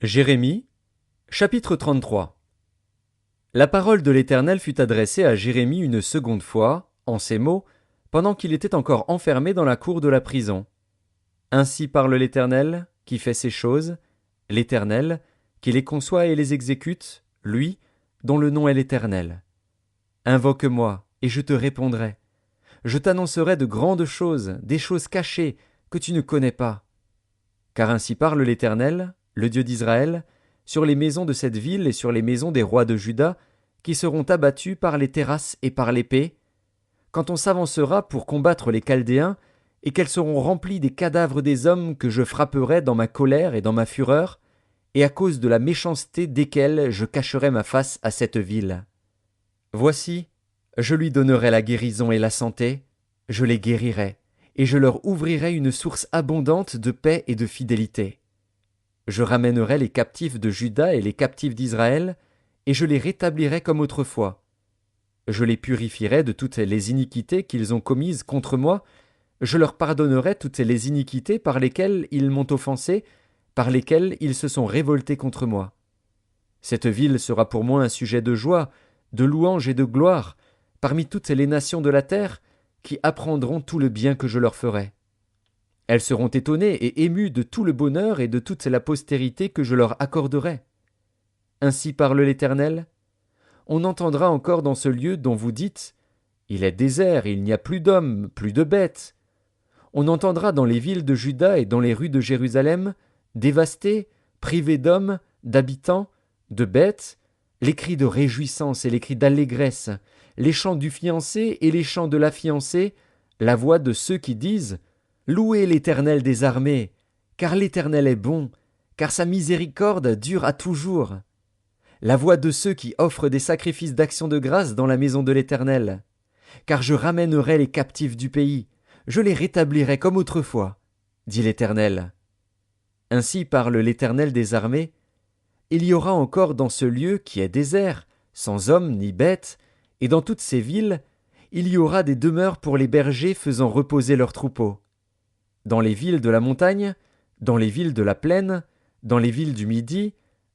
Jérémie, chapitre 33. La parole de l'Éternel fut adressée à Jérémie une seconde fois, en ces mots, pendant qu'il était encore enfermé dans la cour de la prison. Ainsi parle l'Éternel, qui fait ces choses, l'Éternel, qui les conçoit et les exécute, lui, dont le nom est l'Éternel. Invoque-moi, et je te répondrai. Je t'annoncerai de grandes choses, des choses cachées, que tu ne connais pas. Car ainsi parle l'Éternel, le Dieu d'Israël, sur les maisons de cette ville et sur les maisons des rois de Juda, qui seront abattus par les terrasses et par l'épée, quand on s'avancera pour combattre les Chaldéens, et qu'elles seront remplies des cadavres des hommes que je frapperai dans ma colère et dans ma fureur, et à cause de la méchanceté desquels je cacherai ma face à cette ville. Voici, je lui donnerai la guérison et la santé, je les guérirai, et je leur ouvrirai une source abondante de paix et de fidélité. Je ramènerai les captifs de Juda et les captifs d'Israël, et je les rétablirai comme autrefois. Je les purifierai de toutes les iniquités qu'ils ont commises contre moi, je leur pardonnerai toutes les iniquités par lesquelles ils m'ont offensé, par lesquelles ils se sont révoltés contre moi. Cette ville sera pour moi un sujet de joie, de louange et de gloire, parmi toutes les nations de la terre, qui apprendront tout le bien que je leur ferai. Elles seront étonnées et émues de tout le bonheur et de toute la postérité que je leur accorderai. Ainsi parle l'Éternel. On entendra encore dans ce lieu dont vous dites « Il est désert, il n'y a plus d'hommes, plus de bêtes ». On entendra dans les villes de Juda et dans les rues de Jérusalem, dévastées, privées d'hommes, d'habitants, de bêtes, les cris de réjouissance et les cris d'allégresse, les chants du fiancé et les chants de la fiancée, la voix de ceux qui disent « Louez l'Éternel des armées, car l'Éternel est bon, car sa miséricorde dure à toujours. » La voix de ceux qui offrent des sacrifices d'action de grâce dans la maison de l'Éternel. Car je ramènerai les captifs du pays, je les rétablirai comme autrefois, dit l'Éternel. Ainsi parle l'Éternel des armées. Il y aura encore dans ce lieu qui est désert, sans hommes ni bêtes, et dans toutes ces villes, il y aura des demeures pour les bergers faisant reposer leurs troupeaux. Dans les villes de la montagne, dans les villes de la plaine, dans les villes du Midi,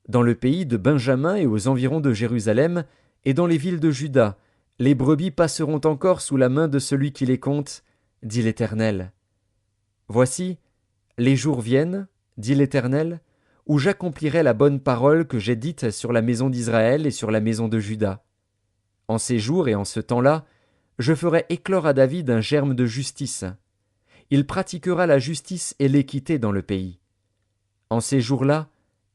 dans le pays de Benjamin et aux environs de Jérusalem, et dans les villes de Juda, les brebis passeront encore sous la main de celui qui les compte, dit l'Éternel. Voici, les jours viennent, dit l'Éternel, où j'accomplirai la bonne parole que j'ai dite sur la maison d'Israël et sur la maison de Juda. En ces jours et en ce temps-là, je ferai éclore à David un germe de justice. Il pratiquera la justice et l'équité dans le pays. En ces jours-là,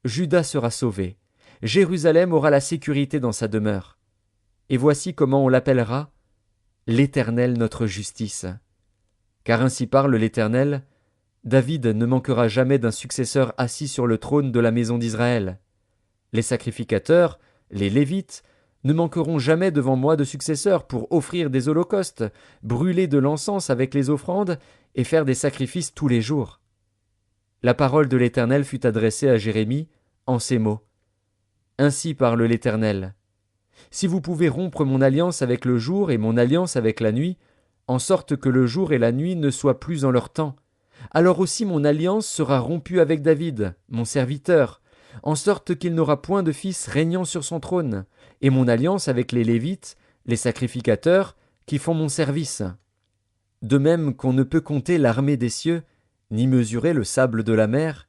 Juda sera sauvé, Jérusalem aura la sécurité dans sa demeure. Et voici comment on l'appellera « l'Éternel notre justice ». Car ainsi parle l'Éternel, David ne manquera jamais d'un successeur assis sur le trône de la maison d'Israël. Les sacrificateurs, les Lévites, ne manqueront jamais devant moi de successeurs pour offrir des holocaustes, brûler de l'encens avec les offrandes et faire des sacrifices tous les jours. La parole de l'Éternel fut adressée à Jérémie en ces mots. Ainsi parle l'Éternel. Si vous pouvez rompre mon alliance avec le jour et mon alliance avec la nuit, en sorte que le jour et la nuit ne soient plus en leur temps, alors aussi mon alliance sera rompue avec David, mon serviteur, en sorte qu'il n'aura point de fils régnant sur son trône, et mon alliance avec les Lévites, les sacrificateurs, qui font mon service. De même qu'on ne peut compter l'armée des cieux, ni mesurer le sable de la mer,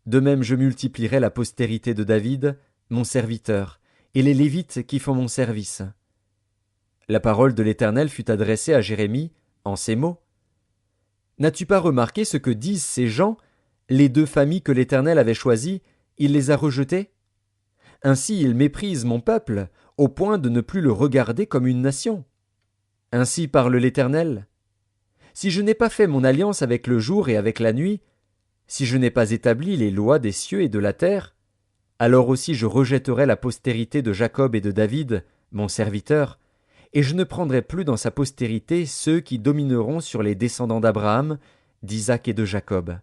de même je multiplierai la postérité de David, mon serviteur, et les Lévites qui font mon service. La parole de l'Éternel fut adressée à Jérémie en ces mots. N'as-tu pas remarqué ce que disent ces gens, les deux familles que l'Éternel avait choisies, il les a rejetées? Ainsi ils méprisent mon peuple, au point de ne plus le regarder comme une nation. Ainsi parle l'Éternel. Si je n'ai pas fait mon alliance avec le jour et avec la nuit, si je n'ai pas établi les lois des cieux et de la terre, alors aussi je rejetterai la postérité de Jacob et de David, mon serviteur, et je ne prendrai plus dans sa postérité ceux qui domineront sur les descendants d'Abraham, d'Isaac et de Jacob.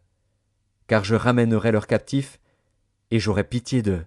Car je ramènerai leurs captifs, et j'aurai pitié d'eux.